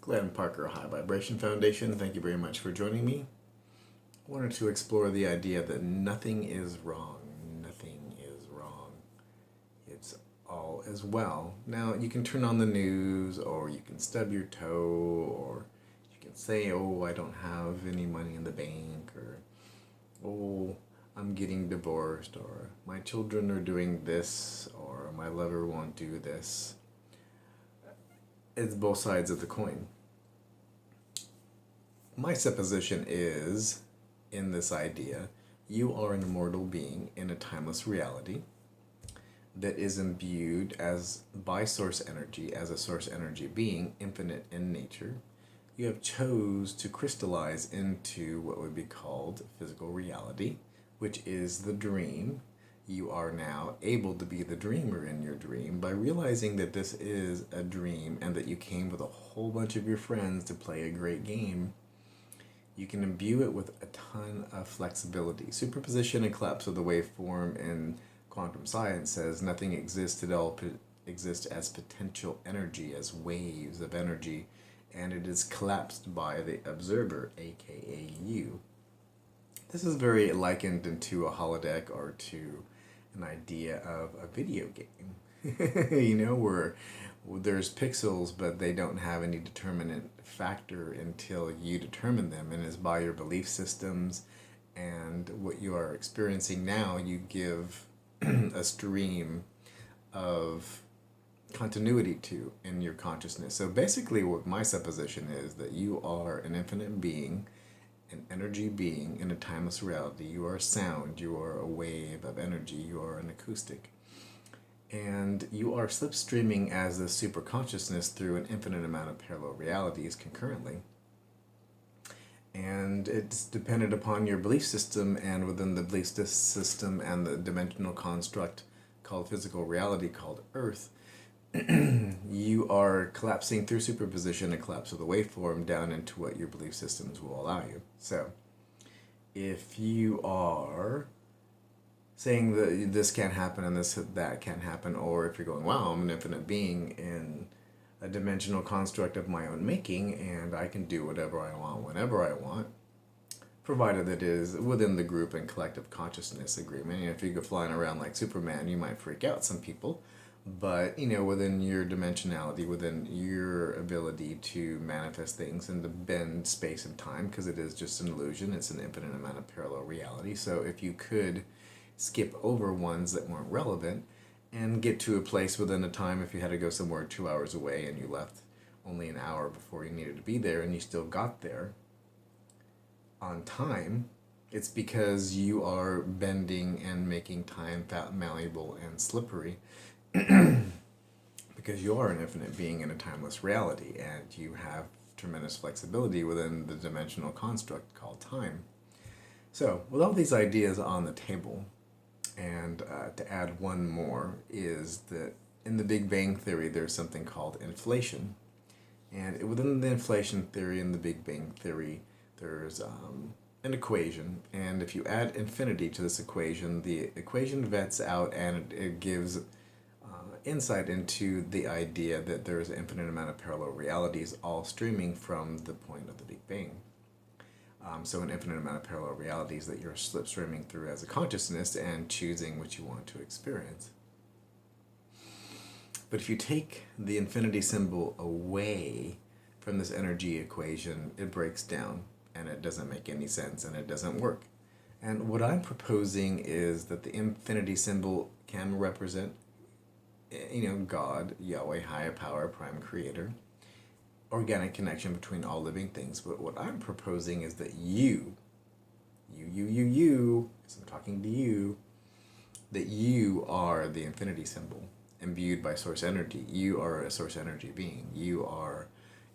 Glenn Parker, High Vibration Foundation. Thank you very much for joining me. I wanted to explore the idea that nothing is wrong. Nothing is wrong. It's all as well. Now, you can turn on the news, or you can stub your toe, or you can say, oh, I don't have any money in the bank, or, oh, I'm getting divorced, or my children are doing this, or my lover won't do this. It's both sides of the coin. My supposition is, in this idea, you are an immortal being in a timeless reality that is imbued by source energy, as a source energy being, infinite in nature. You have chose to crystallize into what would be called physical reality, which is the dream. You are now able to be the dreamer in your dream by realizing that this is a dream and that you came with a whole bunch of your friends to play a great game. You can imbue it with a ton of flexibility. Superposition and collapse of the waveform in quantum science says nothing exists at all, exists as potential energy, as waves of energy, and it is collapsed by the observer, aka you. This is very likened into a holodeck or to an idea of a video game, you know, where there's pixels, but they don't have any determinant factor until you determine them, and it's by your belief systems and what you are experiencing now. You give a stream of continuity to in your consciousness. So basically what my supposition is that you are an infinite being, an energy being in a timeless reality. You are sound, you are a wave of energy, you are an acoustic. And you are slipstreaming as a super consciousness through an infinite amount of parallel realities concurrently. And it's dependent upon your belief system, and within the belief system and the dimensional construct called physical reality, called Earth, you are collapsing through superposition and collapse of the waveform down into what your belief systems will allow you. So, if you are saying that this can't happen and that can't happen, or if you're going, wow, I'm an infinite being in a dimensional construct of my own making, and I can do whatever I want, whenever I want, provided that it is within the group and collective consciousness agreement. And if you go flying around like Superman, you might freak out some people. But, you know, within your dimensionality, within your ability to manifest things and to bend space and time, because it is just an illusion, it's an infinite amount of parallel reality. So if you could skip over ones that weren't relevant and get to a place within a time, if you had to go somewhere 2 hours away and you left only an hour before you needed to be there and you still got there on time, it's because you are bending and making time malleable and slippery. Because you are an infinite being in a timeless reality, and you have tremendous flexibility within the dimensional construct called time. So, with all these ideas on the table, and to add one more, is that in the Big Bang Theory there's something called inflation. And within the inflation theory and the Big Bang Theory, there's an equation, and if you add infinity to this equation, the equation vets out and it gives insight into the idea that there is an infinite amount of parallel realities all streaming from the point of the Big Bang. So an infinite amount of parallel realities that you're slipstreaming through as a consciousness and choosing what you want to experience. But if you take the infinity symbol away from this energy equation, it breaks down and it doesn't make any sense and it doesn't work. And what I'm proposing is that the infinity symbol can represent, you know, God, Yahweh, higher power, prime creator, organic connection between all living things. But what I'm proposing is that you, as I'm talking to you, that you are the infinity symbol, imbued by source energy. You are a source energy being. You are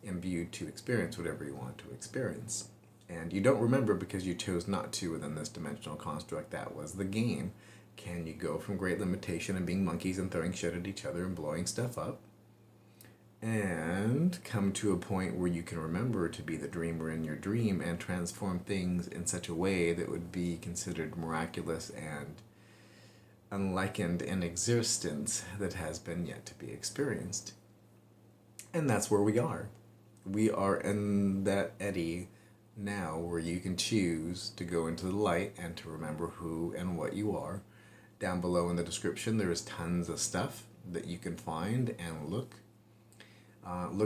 imbued to experience whatever you want to experience. And you don't remember because you chose not to within this dimensional construct. That was the game. Can you go from great limitation and being monkeys and throwing shit at each other and blowing stuff up, and come to a point where you can remember to be the dreamer in your dream and transform things in such a way that would be considered miraculous and unlikened in existence that has been yet to be experienced? And that's where we are. we are in that eddy now where you can choose to go into the light and to remember who and what you are. Down below in the description, there is tons of stuff that you can find and look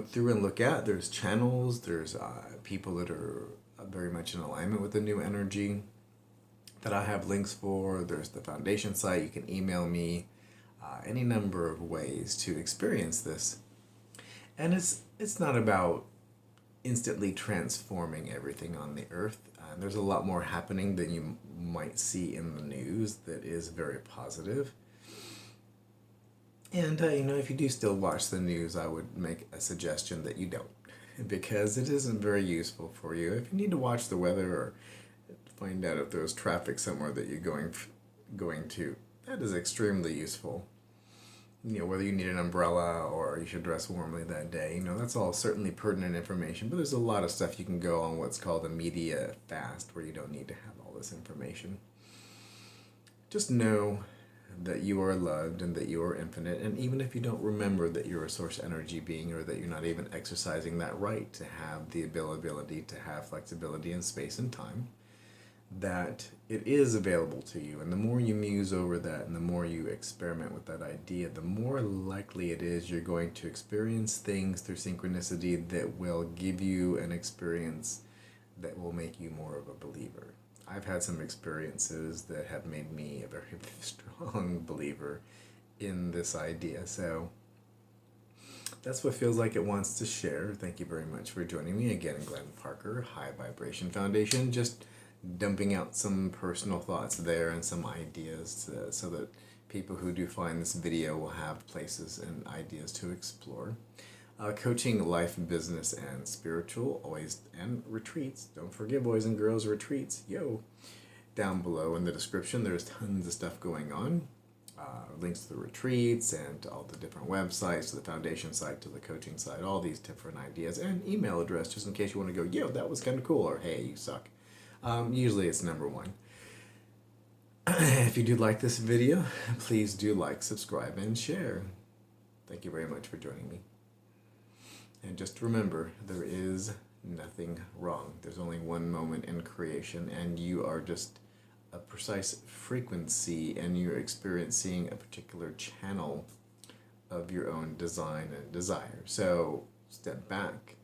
through and look at. There's channels, there's people that are very much in alignment with the new energy that I have links for. There's the foundation site. You can email me, any number of ways to experience this. And it's not about instantly transforming everything on the earth. There's a lot more happening than you might see in the news that is very positive. And, if you do still watch the news, I would make a suggestion that you don't, because it isn't very useful for you. If you need to watch the weather or find out if there's traffic somewhere that you're going to, that is extremely useful. Whether you need an umbrella or you should dress warmly that day, that's all certainly pertinent information, but there's a lot of stuff you can go on what's called a media fast, where you don't need to have all this information. Just know that you are loved and that you are infinite, and even if you don't remember that you're a source energy being, or that you're not even exercising that right to have the ability to have flexibility in space and time, that it is available to you. And the more you muse over that and the more you experiment with that idea, the more likely it is you're going to experience things through synchronicity that will give you an experience that will make you more of a believer. I've had some experiences that have made me a very strong believer in this idea. So that's what feels like it wants to share. Thank you very much for joining me again, Glenn Parker, High Vibration Foundation. Just dumping out some personal thoughts there and some ideas so that people who do find this video will have places and ideas to explore. Coaching, life, business, and spiritual, always, and retreats. Don't forget, boys and girls, retreats. Down below in the description, there's tons of stuff going on. Links to the retreats and all the different websites, to the foundation site, to the coaching site, all these different ideas, and email address, just in case you want to go, that was kind of cool, or hey, you suck. Usually it's number one. If you do like this video, please do like, subscribe, and share. Thank you very much for joining me. And just remember, there is nothing wrong. There's only one moment in creation, and you are just a precise frequency, and you're experiencing a particular channel of your own design and desire. So step back,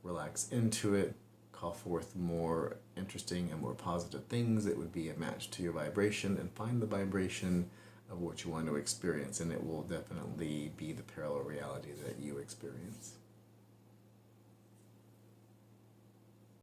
relax into it, call forth more interesting and more positive things that would be a match to your vibration, and find the vibration of what you want to experience, and it will definitely be the parallel reality that you experience.